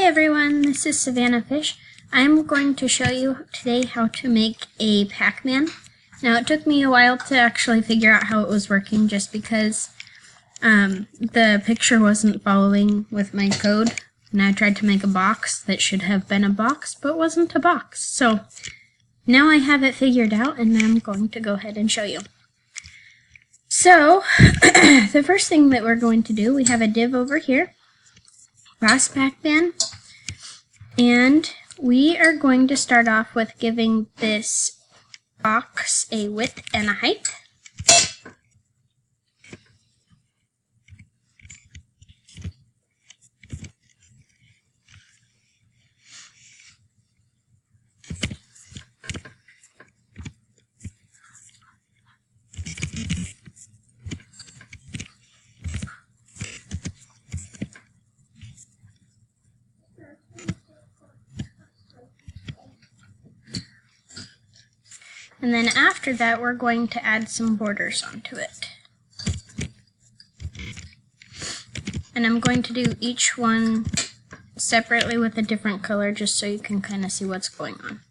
everyone, this is Savannah Fish. I'm going to show you today how to make a Pac-Man. Now it took me a while to actually figure out how it was working just because the picture wasn't following with my code, and I tried to make a box that should have been a box but wasn't a box. So now I have it figured out and I'm going to go ahead and show you. So the first thing that we're going to do, we have a div over here, Ross Pacman, and we are going to start off with giving this box a width and a height. And then after that, we're going to add some borders onto it. And I'm going to do each one separately with a different color just so you can kind of see what's going on.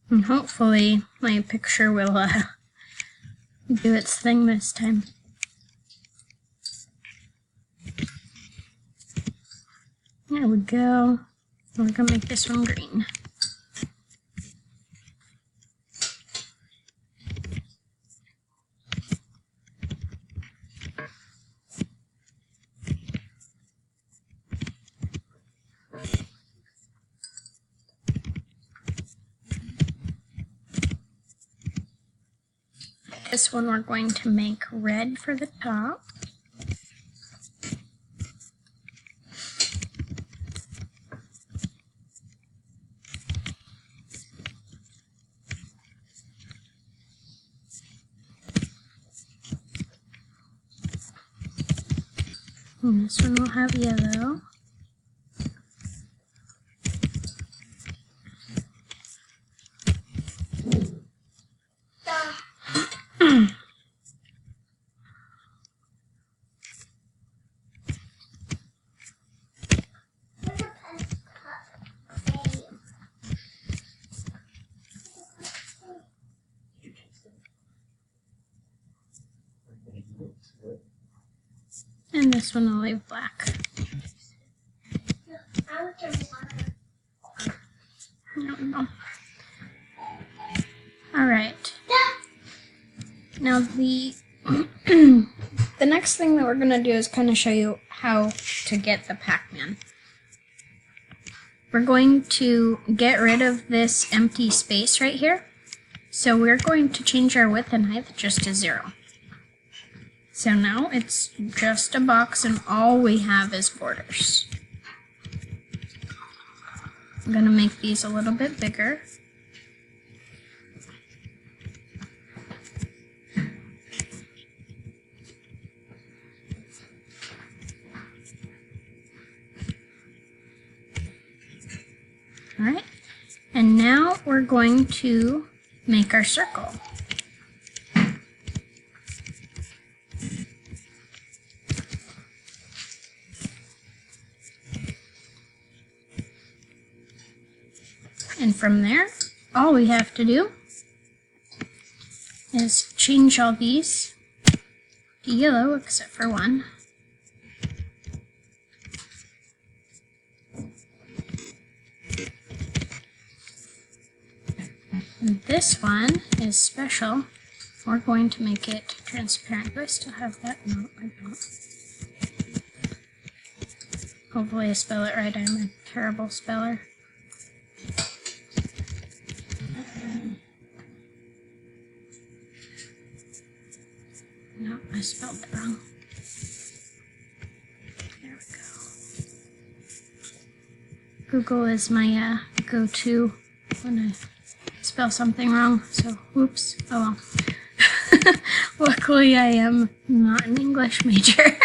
And hopefully my picture will do its thing this time. There we go. We're going to make this one green. This one we're going to make red for the top. And this one will have yellow. And this one I'll leave black. There we go. Alright. Now the next thing that we're going to do is kind of show you how to get the Pac-Man. We're going to get rid of this empty space right here. So we're going to change our width and height just to 0. So now it's just a box and all we have is borders. I'm going to make these a little bit bigger. Alright, and now we're going to make our circle. And from there, all we have to do is change all these to yellow except for one. And this one is special. We're going to make it transparent. Do I still have that? No, I don't. Hopefully I spell it right. I'm a terrible speller. No, I spelled it wrong. There we go. Google is my go-to when I spell something wrong, so whoops, oh well. Luckily I am not an English major.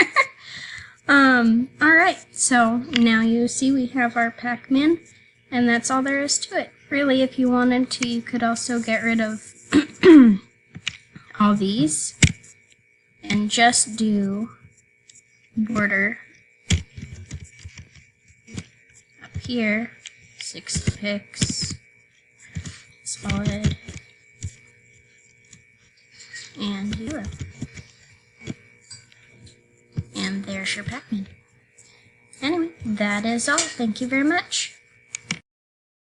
Alright, so now you see we have our Pac-Man, and that's all there is to it. Really, if you wanted to, you could also get rid of all these and just do border up here, 60 pixels, solid, and 0. And there's your Pacman. Anyway, that is all. Thank you very much.